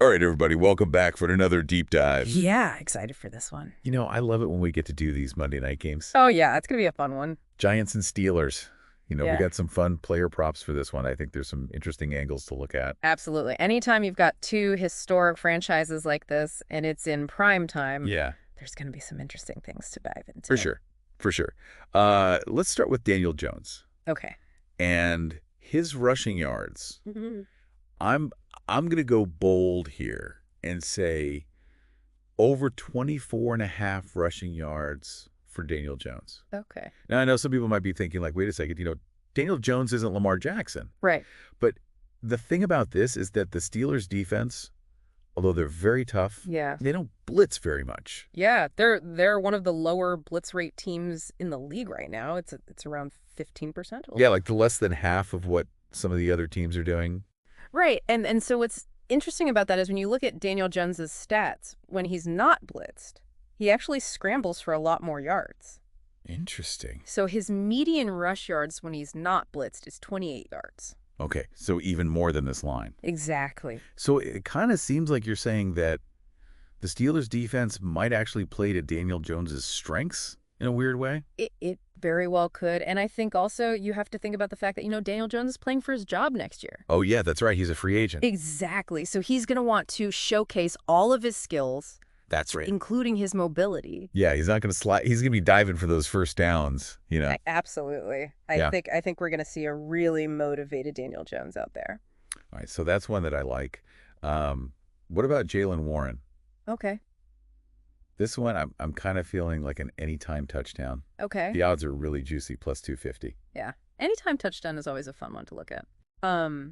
All right, everybody, welcome back for another deep dive. Yeah, excited for this one. You know, I love it when we get to do these Monday night games. Oh, yeah, it's going to be a fun one. Giants and Steelers. You know, we Yeah. got some fun player props for this one. I think there's some interesting angles to look at. Absolutely. Anytime you've got two historic franchises like this and it's in prime time, Yeah, there's going to be some interesting things to dive into. for sure. For sure. Let's start with Daniel Jones Okay. and his rushing yards. Mhm. I'm going to go bold here and say over 24 and a half rushing yards for Daniel Jones. Okay. Now, I know some people might be thinking, like, wait a second, Daniel Jones isn't Lamar Jackson. Right. But the thing about this is that the Steelers' defense, although they're very tough, Yeah. they don't blitz very much. Yeah, they're one of the lower blitz rate teams in the league right now. It's around 15%. Yeah, like the less than half of what some of the other teams are doing. Right. And so what's interesting about that is when you look at Daniel Jones's stats, when he's not blitzed, he actually scrambles for a lot more yards. Interesting. So his median rush yards when he's not blitzed is 28 yards. Okay, so even more than this line. Exactly. So it kind of seems like you're saying that the Steelers' defense might actually play to Daniel Jones's strengths in a weird way. It very well could. And I think also you have to think about the fact that, Daniel Jones is playing for his job next year. Oh, yeah, that's right. He's a free agent. Exactly. So he's going to want to showcase all of his skills, That's right. including his mobility. Yeah, he's not going to slide. He's going to be diving for those first downs, Absolutely. Yeah. I think we're going to see a really motivated Daniel Jones out there. All right, so that's one that I like. What about Jaylen Warren? Okay. This one, I'm kind of feeling like an anytime touchdown. Okay. The odds are really juicy, plus 250. Yeah. Anytime touchdown is always a fun one to look at. I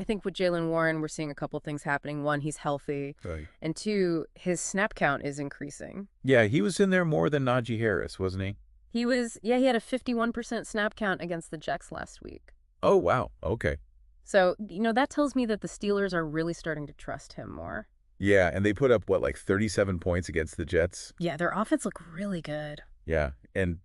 think with Jaylen Warren, we're seeing a couple things happening. One, he's healthy. Right. And two, his snap count is increasing. Yeah, he was in there more than Najee Harris, wasn't he? He had a 51% snap count against the Jets last week. Oh, wow. Okay. So, that tells me that the Steelers are really starting to trust him more. Yeah, and they put up, what, like 37 points against the Jets? Yeah, their offense looked really good. Yeah, and,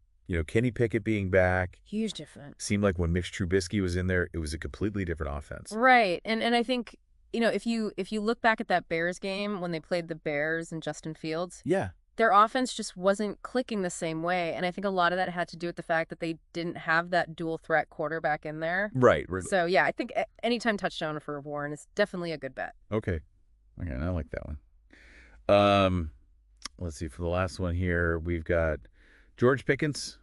Kenny Pickett being back. Huge difference. Seemed like when Mitch Trubisky was in there, it was a completely different offense. Right. And I think, if you look back at that Bears game when they played the Bears and Justin Fields, Yeah. their offense just wasn't clicking the same way. And I think a lot of that had to do with the fact that they didn't have that dual threat quarterback in there. Right. So, yeah, I think anytime touchdown for Warren is definitely a good bet. Okay, I like that one. Let's see. For the last one here, we've got George Pickens.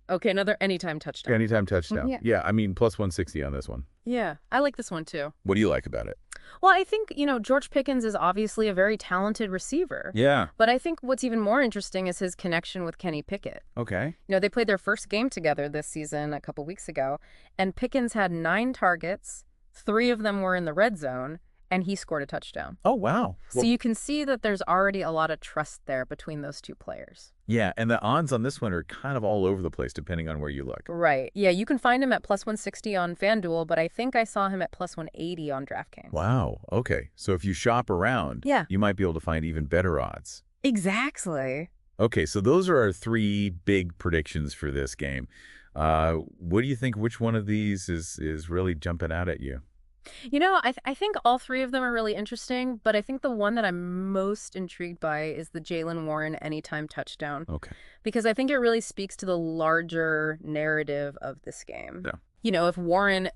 Okay, another anytime touchdown. Anytime touchdown. Yeah. Yeah, I mean, plus 160 on this one. Yeah, I like this one too. What do you like about it? Well, I think, George Pickens is obviously a very talented receiver. Yeah. But I think what's even more interesting is his connection with Kenny Pickett. Okay. They played their first game together this season a couple weeks ago, and Pickens had 9 targets, 3 of them were in the red zone, and he scored a touchdown. Oh, wow. So you can see that there's already a lot of trust there between those two players. Yeah, and the odds on this one are kind of all over the place depending on where you look. Right. Yeah, you can find him at plus 160 on FanDuel, but I think I saw him at plus 180 on DraftKings. Wow. Okay. So if you shop around, Yeah. you might be able to find even better odds. Exactly. Okay, so those are our 3 big predictions for this game. What do you think? Which one of these is really jumping out at you? I think all 3 of them are really interesting, but I think the one that I'm most intrigued by is the Jaylen Warren anytime touchdown. Okay. Because I think it really speaks to the larger narrative of this game. Yeah. If Warren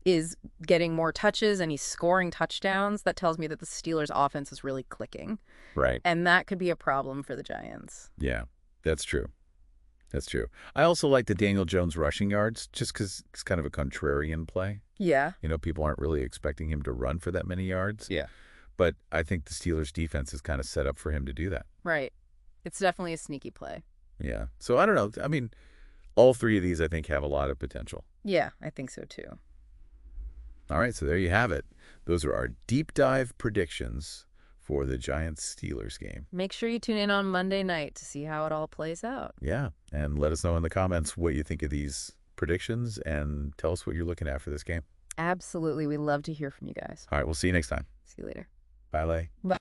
is getting more touches and he's scoring touchdowns, that tells me that the Steelers' offense is really clicking. Right. And that could be a problem for the Giants. Yeah, that's true. That's true. I also like the Daniel Jones rushing yards just because it's kind of a contrarian play. Yeah. People aren't really expecting him to run for that many yards. Yeah. But I think the Steelers' defense is kind of set up for him to do that. Right. It's definitely a sneaky play. Yeah. So I don't know. I mean, all 3 of these I think have a lot of potential. Yeah, I think so too. All right. So there you have it. Those are our deep dive predictions for the Giants-Steelers game. Make sure you tune in on Monday night to see how it all plays out. Yeah. And let us know in the comments what you think of these predictions and tell us what you're looking at for this game. Absolutely. We love to hear from you guys. All right. We'll see you next time. See you later. Bye, Lay. Bye.